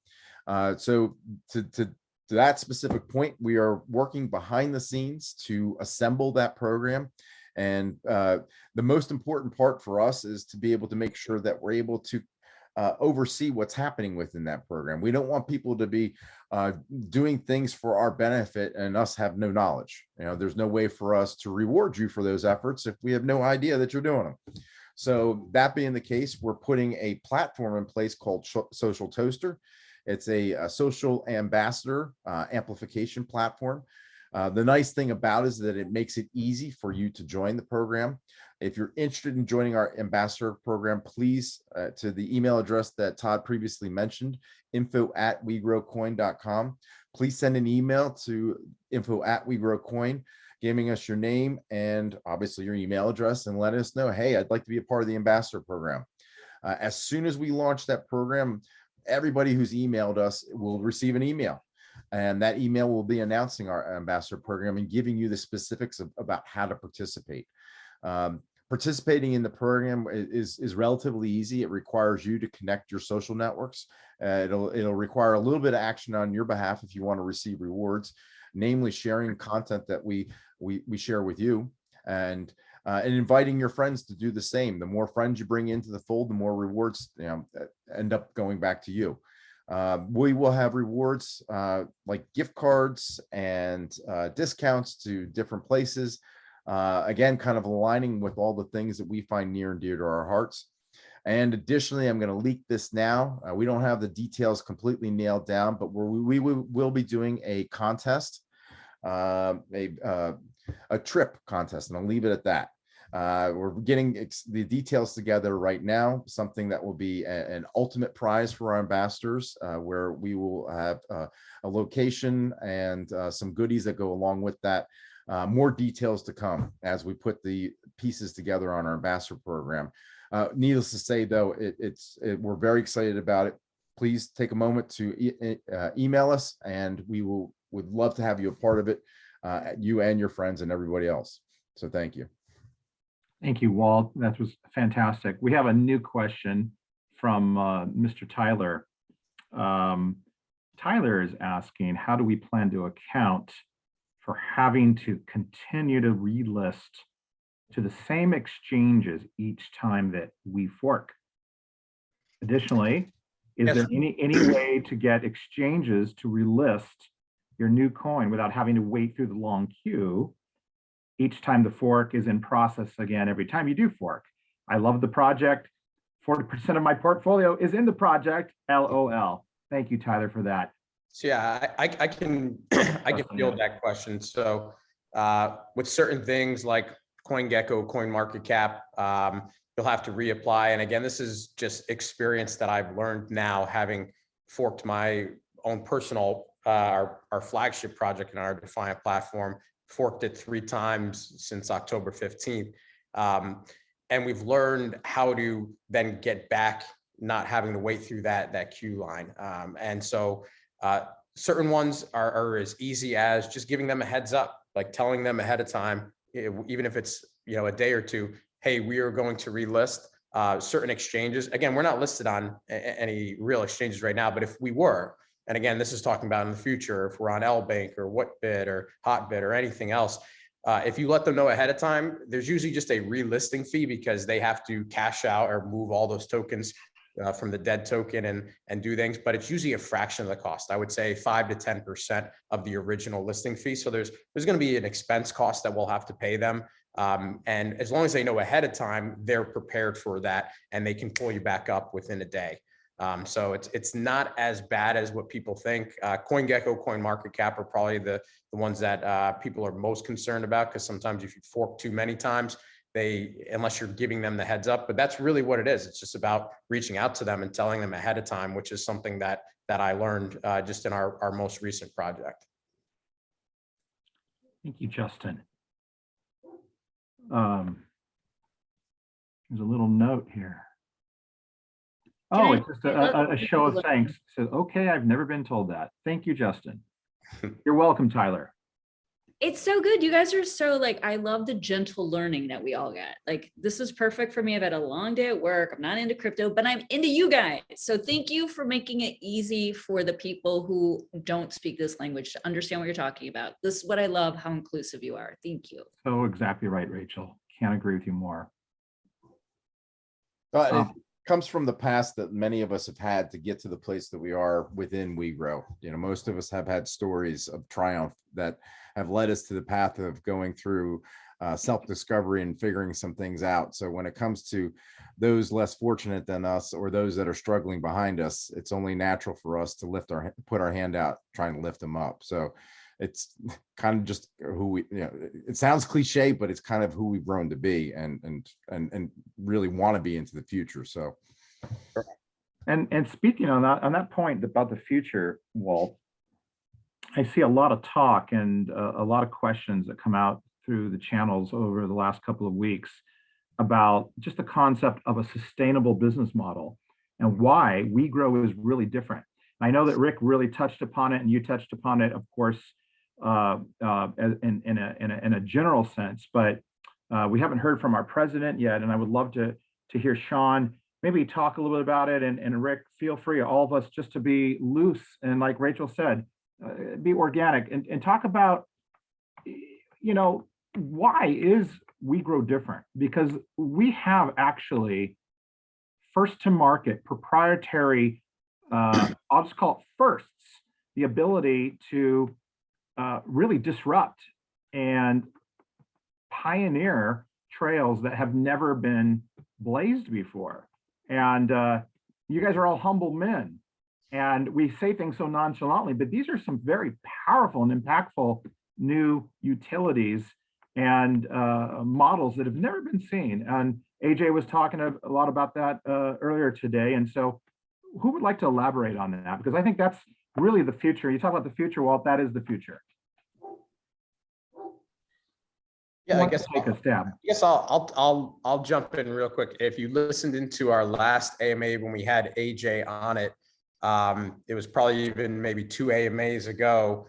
So to that specific point, we are working behind the scenes to assemble that program. And the most important part for us is to be able to make sure that we're able to oversee what's happening within that program. We don't want people to be doing things for our benefit and us have no knowledge. There's no way for us to reward you for those efforts if we have no idea that you're doing them. So that being the case, we're putting a platform in place called Social Toaster. It's a social ambassador amplification platform. The nice thing about it is that it makes it easy for you to join the program. If you're interested in joining our ambassador program, please to the email address that Todd previously mentioned, info@wegrowcoin.com. Please send an email to info@wegrowcoin, giving us your name and obviously your email address, and let us know, hey, I'd like to be a part of the ambassador program. As soon as we launch that program, everybody who's emailed us will receive an email. And that email will be announcing our ambassador program and giving you the specifics about how to participate. Participating in the program is relatively easy. It requires you to connect your social networks. It'll require a little bit of action on your behalf if you want to receive rewards, namely sharing content that we share with you. And and inviting your friends to do the same. The more friends you bring into the fold, the more rewards end up going back to you. We will have rewards like gift cards and discounts to different places. Again, kind of aligning with all the things that we find near and dear to our hearts. And additionally, I'm going to leak this now. We don't have the details completely nailed down, but we will be doing a contest, a trip contest, and I'll leave it at that. We're getting the details together right now, something that will be an ultimate prize for our ambassadors, where we will have a location and some goodies that go along with that. More details to come as we put the pieces together on our ambassador program. Needless to say, though, we're very excited about it. Please take a moment to email us, and would love to have you a part of it, you and your friends and everybody else. So thank you. Thank you, Walt. That was fantastic. We have a new question from Mr. Tyler. Tyler is asking, how do we plan to account for having to continue to relist to the same exchanges each time that we fork? Additionally, is there any way to get exchanges to relist your new coin without having to wait through the long queue each time the fork is in process again, every time you do fork? I love the project. 40% of my portfolio is in the project, LOL. Thank you, Tyler, for that. So yeah, I can field that question. So with certain things like CoinGecko, CoinMarketCap, you'll have to reapply. And again, this is just experience that I've learned now, having forked my own personal, our flagship project in our Defiant platform, forked it 3 times since October 15th. And we've learned how to then get back, not having to wait through that queue line. And so certain ones are as easy as just giving them a heads up, like telling them ahead of time, even if it's a day or two, hey, we are going to relist certain exchanges. Again, we're not listed on any real exchanges right now, but if we were, and again, this is talking about in the future, if we're on LBank or Whatbit or Hotbit or anything else, if you let them know ahead of time, there's usually just a relisting fee because they have to cash out or move all those tokens from the dead token and do things, but it's usually a fraction of the cost. I would say 5 to 10% of the original listing fee. So there's going to be an expense cost that we'll have to pay them. And as long as they know ahead of time, they're prepared for that and they can pull you back up within a day. So it's not as bad as what people think. CoinGecko, CoinMarketCap are probably the ones that people are most concerned about, because sometimes if you fork too many times, unless you're giving them the heads up, but that's really what it is. It's just about reaching out to them and telling them ahead of time, which is something that I learned just in our most recent project. Thank you, Justin. There's a little note here. Oh, it's just a show of thanks. So, okay, I've never been told that. Thank you, Justin. You're welcome, Tyler. It's so good. You guys are so I love the gentle learning that we all get. This is perfect for me. I've had a long day at work. I'm not into crypto, but I'm into you guys. So thank you for making it easy for the people who don't speak this language to understand what you're talking about. This is what I love, how inclusive you are. Thank you. So exactly right, Rachel. Can't agree with you more. It comes from the past that many of us have had to get to the place that we are within WeGro. Most of us have had stories of triumph that have led us to the path of going through self-discovery and figuring some things out. So when it comes to those less fortunate than us, or those that are struggling behind us, it's only natural for us to put our hand out, trying to lift them up. So it's kind of just who we, it sounds cliche, but it's kind of who we've grown to be and really want to be into the future. So. And speaking on that point about the future, Walt, I see a lot of talk and a lot of questions that come out through the channels over the last couple of weeks about just the concept of a sustainable business model and why WeGro is really different. I know that Rick really touched upon it, and you touched upon it, of course, in a general sense, but we haven't heard from our president yet, and I would love to hear Sean maybe talk a little bit about it, and Rick, feel free, all of us, just to be loose and, like Rachel said, be organic and talk about, why is WeGro different? Because we have actually first to market proprietary, I'll just call it firsts, the ability to really disrupt and pioneer trails that have never been blazed before. And you guys are all humble men. And we say things so nonchalantly, but these are some very powerful and impactful new utilities and models that have never been seen. And AJ was talking a lot about that earlier today. And so who would like to elaborate on that? Because I think that's really the future. You talk about the future, Walt, that is the future. Yeah, I guess take a stab. I'll jump in real quick. If you listened into our last AMA when we had AJ on it, it was probably even maybe 2 AMAs ago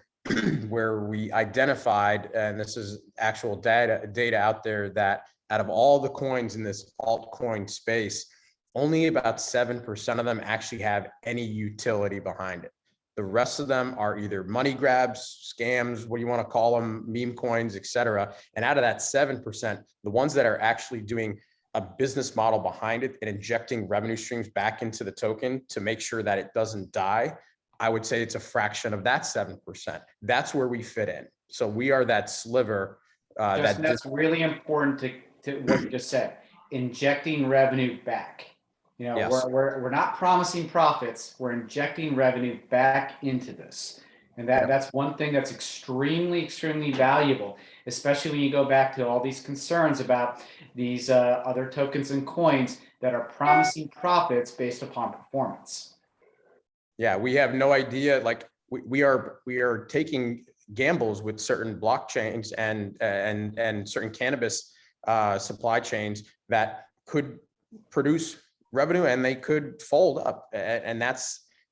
where we identified, and this is actual data out there, that out of all the coins in this altcoin space, only about 7% of them actually have any utility behind it. The rest of them are either money grabs, scams, what do you want to call them, meme coins, et cetera. And out of that 7%, the ones that are actually doing a business model behind it and injecting revenue streams back into the token to make sure that it doesn't die, I would say it's a fraction of that 7%. That's where we fit in. So we are that sliver. That's really important to what you just said, injecting revenue back. You know, Yes. we're not promising profits, we're injecting revenue back into this. And that's one thing that's extremely valuable, especially when you go back to all these concerns about these other tokens and coins that are promising profits based upon performance. Yeah, we have no idea. Like we are taking gambles with certain blockchains and certain cannabis supply chains that could produce revenue and they could fold up, and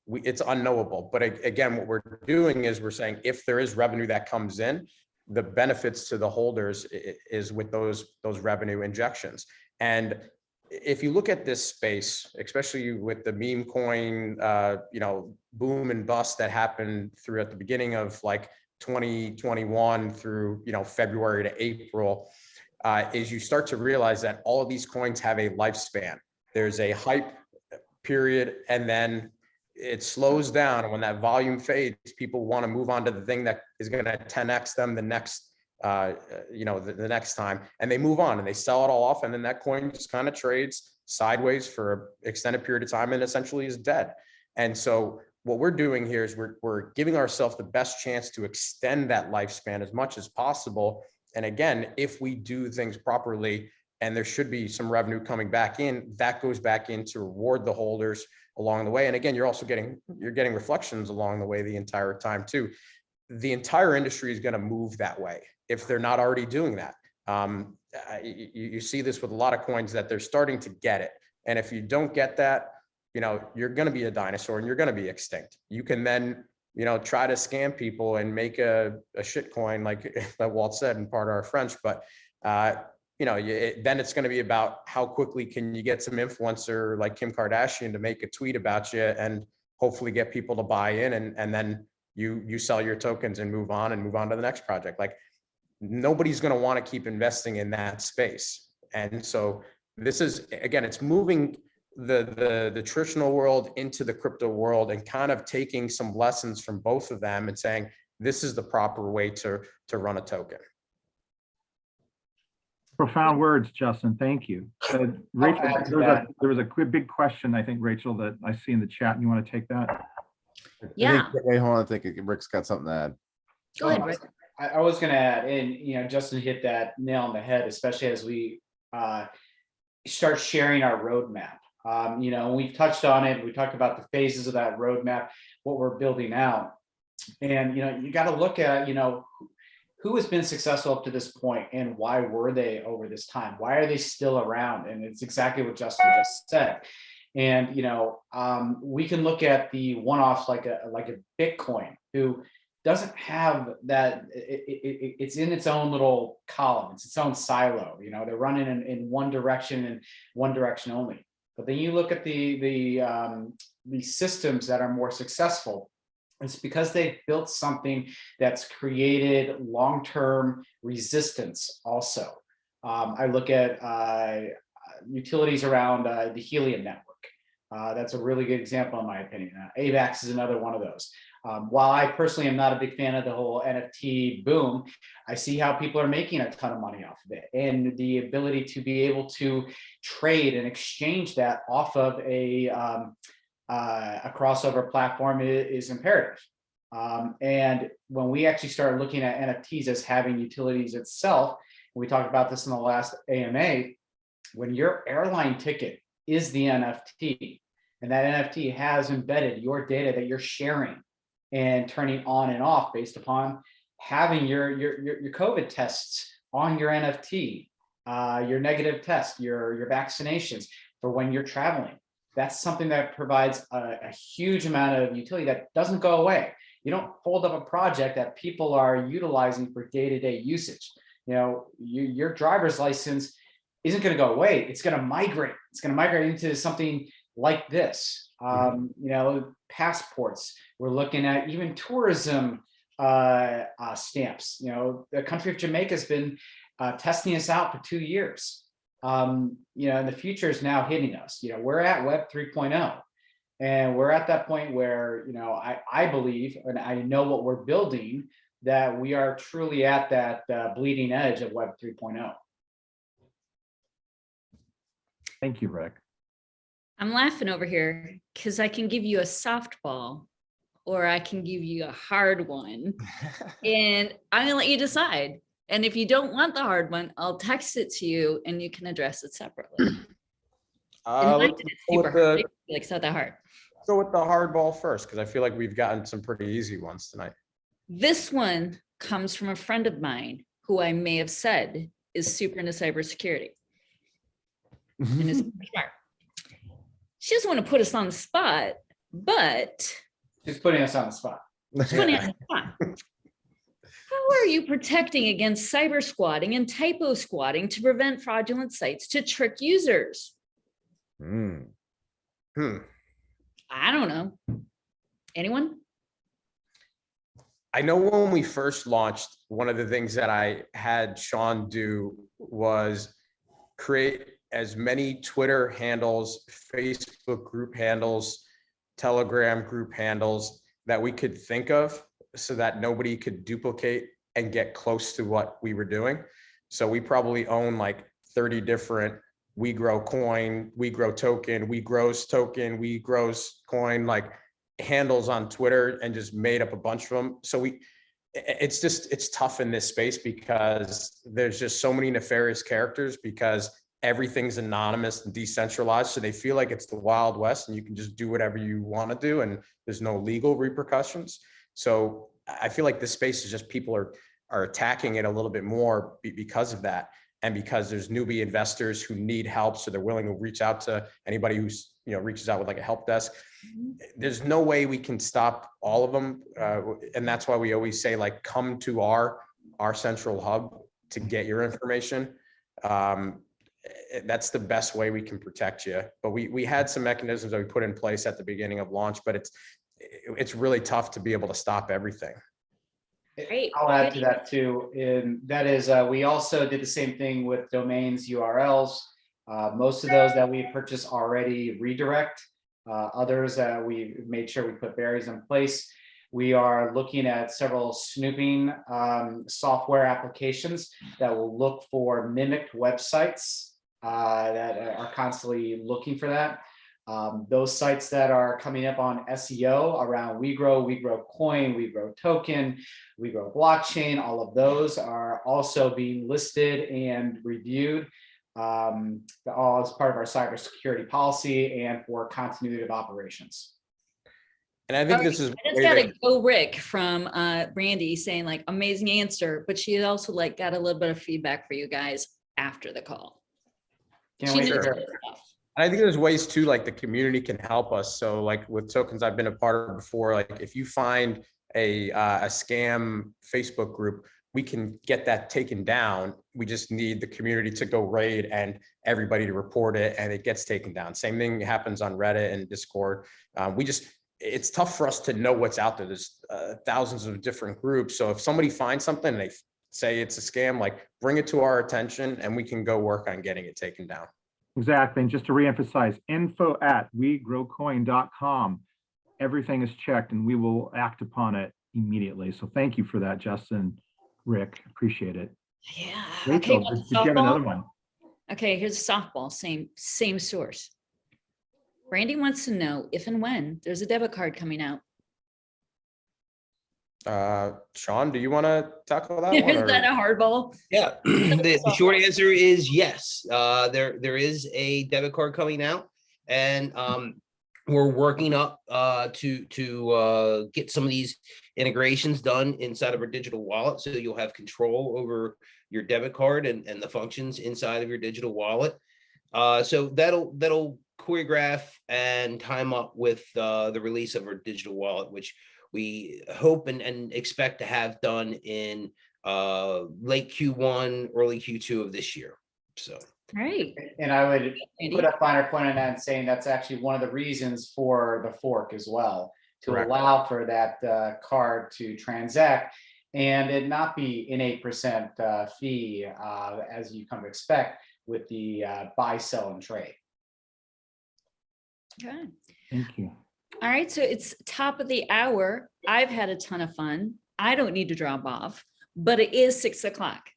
it's unknowable. But again, what we're doing is we're saying if there is revenue that comes in, the benefits to the holders is with those revenue injections. And if you look at this space, especially with the meme coin, boom and bust that happened through at the beginning of like 2021 through, February to April, is you start to realize that all of these coins have a lifespan. There's a hype period, and then it slows down. And when that volume fades, people want to move on to the thing that is going to 10x them the next, the next time, and they move on and they sell it all off. And then that coin just kind of trades sideways for an extended period of time and essentially is dead. And so what we're doing here is we're giving ourselves the best chance to extend that lifespan as much as possible. And again, if we do things properly, and there should be some revenue coming back in, that goes back in to reward the holders along the way. And again, you're getting reflections along the way the entire time too. The entire industry is going to move that way if they're not already doing that. You see this with a lot of coins that they're starting to get it. And if you don't get that, you're going to be a dinosaur and you're going to be extinct. You can then, try to scam people and make a shit coin, like that Walt said in part of our French, but then it's going to be about how quickly can you get some influencer like Kim Kardashian to make a tweet about you and hopefully get people to buy in, and then you sell your tokens and move on to the next project. Like nobody's going to want to keep investing in that space. And so this is, again, it's moving the traditional world into the crypto world and kind of taking some lessons from both of them and saying, this is the proper way to run a token. Profound words, Justin. Thank you. Rachel, there was a big question, I think, Rachel, that I see in the chat. And you want to take that? Yeah. Wait, hold on. I think Rick's got something to add. Go ahead, Rick. I was going to add, and Justin hit that nail on the head, especially as we start sharing our roadmap. We've touched on it. We talked about the phases of that roadmap, what we're building out, and you got to look at who has been successful up to this point and why were they over this time? Why are they still around? And it's exactly what Justin just said. And we can look at the one-offs like a Bitcoin, who doesn't have that. It's in its own little column. It's its own silo. They're running in one direction and one direction only. But then you look at the systems that are more successful, It's because they've built something that's created long-term resistance also. I look at utilities around the helium network. That's a really good example, in my opinion. AVAX is another one of those. While I personally am not a big fan of the whole NFT boom, I see how people are making a ton of money off of it. And the ability to be able to trade and exchange that off of a crossover platform is imperative. And when we actually start looking at NFTs as having utilities itself, we talked about this in the last AMA, when your airline ticket is the NFT, and that NFT has embedded your data that you're sharing and turning on and off based upon having your COVID tests on your NFT, your negative test, your vaccinations for when you're traveling. That's something that provides a huge amount of utility that doesn't go away. You don't hold up a project that people are utilizing for day-to-day usage. You know, your driver's license isn't going to go away. It's going to migrate. It's going to migrate into something like this. You know, passports. We're looking at even tourism stamps. You know, the country of Jamaica has been testing us out for 2 years. You know, and the future is now hitting us. You know, we're at Web 3.0, and we're at that point where, you know, I believe, and I know what we're building, that we are truly at that bleeding edge of Web 3.0. Thank you, Rick. I'm laughing over here because I can give you a softball or I can give you a hard one. And I'm going to let you decide. And if you don't want the hard one, I'll text it to you and you can address it separately. Let's It's go super with hard. Like, it's not that hard. go with the hard ball first, because I feel like we've gotten some pretty easy ones tonight. This one comes from a friend of mine who I may have said is super into cybersecurity. And is smart. She doesn't want to put us on the spot, but Just putting us on the spot. she's putting us on the spot. How are you protecting against cyber squatting and typo squatting to prevent fraudulent sites to trick users? Hmm. I don't know. Anyone? I know when we first launched, one of the things that I had Sean do was create as many Twitter handles, Facebook group handles, Telegram group handles that we could think of so that nobody could duplicate and get close to what we were doing. So we probably own like 30 different WeGro coin, WeGro token, WeGrows token, WeGrows coin, like handles on Twitter, and just made up a bunch of them. So it's tough in this space because there's just so many nefarious characters, because everything's anonymous and decentralized. So they feel like it's the Wild West and you can just do whatever you want to do and there's no legal repercussions. So I feel like this space is just, people are attacking it a little bit more because of that. And because there's newbie investors who need help, so they're willing to reach out to anybody who's, you know, reaches out with like a help desk. There's no way we can stop all of them. And that's why we always say, like, come to our central hub to get your information. That's the best way we can protect you. But we had some mechanisms that we put in place at the beginning of launch, but it's really tough to be able to stop everything. Great. I'll add to that too, and that is we also did the same thing with domains URLs. Most of those that we purchased already redirect. Others that we made sure we put barriers in place. We are looking at several snooping software applications that will look for mimicked websites that are constantly looking for that. Those sites that are coming up on SEO around WeGro, WeGro Coin, WeGro Token, WeGro Blockchain, all of those are also being listed and reviewed, all as part of our cybersecurity policy and for continuity of operations. And I think this is. I just got a go Rick from Brandy saying, like, amazing answer, but she also like got a little bit of feedback for you guys after the call. Can't She wait to knows hear this it. stuff. And I think there's ways too, like the community can help us. So like with tokens I've been a part of before, like if you find a scam Facebook group, we can get that taken down. We just need the community to go raid and everybody to report it, and it gets taken down. Same thing happens on Reddit and Discord. it's tough for us to know what's out there. There's thousands of different groups. So if somebody finds something and they say it's a scam, like bring it to our attention and we can go work on getting it taken down. Exactly. And just to reemphasize, info@wegrowcoin.com. Everything is checked and we will act upon it immediately. So thank you for that, Justin, Rick. Appreciate it. Yeah. Rachel, Okay, did you have another one? Okay, here's softball, same source. Randy wants to know if and when there's a debit card coming out. Sean, do you want to tackle that one? Is that a hardball? Yeah, the short answer is yes. There is a debit card coming out, and we're working up to get some of these integrations done inside of our digital wallet, so you'll have control over your debit card and the functions inside of your digital wallet. So that'll choreograph and time up with the release of our digital wallet, which we hope and expect to have done in late Q1, early Q2 of this year. So, Right. And I would Andy? put a finer point on that and saying that's actually one of the reasons for the fork as well, to Correct. allow for that card to transact and it not be an 8% fee as you come to expect with the buy, sell, and trade. Okay. Thank you. All right, so it's top of the hour. I've had a ton of fun. I don't need to drop off, but it is 6 o'clock.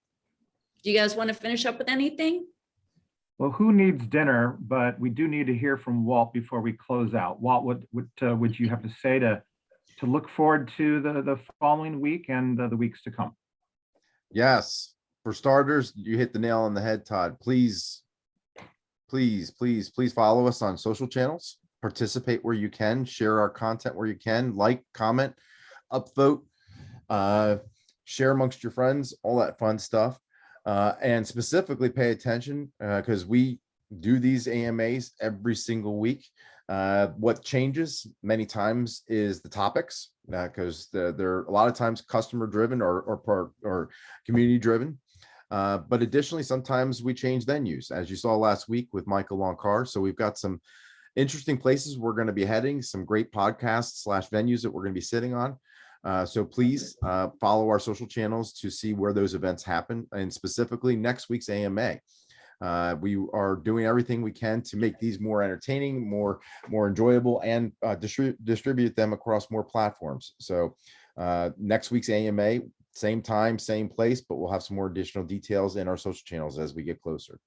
Do you guys want to finish up with anything? Well, who needs dinner? But we do need to hear from Walt before we close out. Walt, what would you have to say to look forward to the following week and the weeks to come? Yes, for starters, you hit the nail on the head, Todd. Please follow us on social channels. Participate where you can, share our content where you can, like, comment, upvote, share amongst your friends, all that fun stuff. And specifically pay attention because we do these AMAs every single week. What changes many times is the topics because they're a lot of times customer driven or community driven. But additionally, sometimes we change venues, as you saw last week with Michael Loncar. So we've got some interesting places we're going to be heading, some great podcasts / venues that we're going to be sitting on. So please follow our social channels to see where those events happen, and specifically next week's AMA. We are doing everything we can to make these more entertaining, more enjoyable, and distribute them across more platforms. So next week's AMA, same time, same place, but we'll have some more additional details in our social channels as we get closer.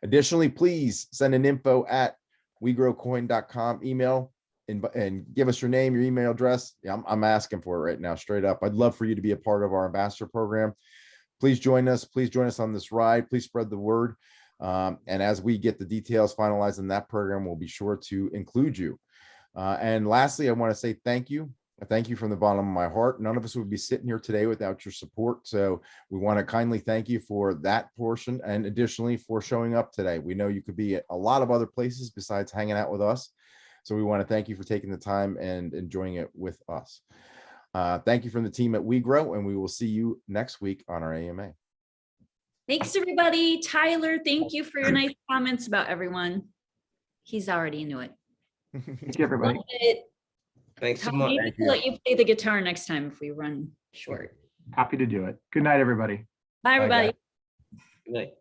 Additionally, please send an info@wegrowcoin.com email and give us your name, your email address. Yeah, I'm asking for it right now, straight up. I'd love for you to be a part of our ambassador program. Please join us. Please join us on this ride. Please spread the word. And as we get the details finalized in that program, we'll be sure to include you. And lastly, I want to say thank you. Thank you from the bottom of my heart. None of us would be sitting here today without your support. So we want to kindly thank you for that portion, and additionally for showing up today. We know you could be at a lot of other places besides hanging out with us. So we want to thank you for taking the time and enjoying it with us. Thank you from the team at WeGrow, and we will see you next week on our AMA. Thanks, everybody. Tyler, thank you for your nice comments about everyone. He's already into it. Thank you, everybody. Love it. thanks so Tom, much. maybe we'll let you play the guitar next time if we run short. Happy to do it. Good night, everybody. Bye, Bye, guys. everybody. Good night.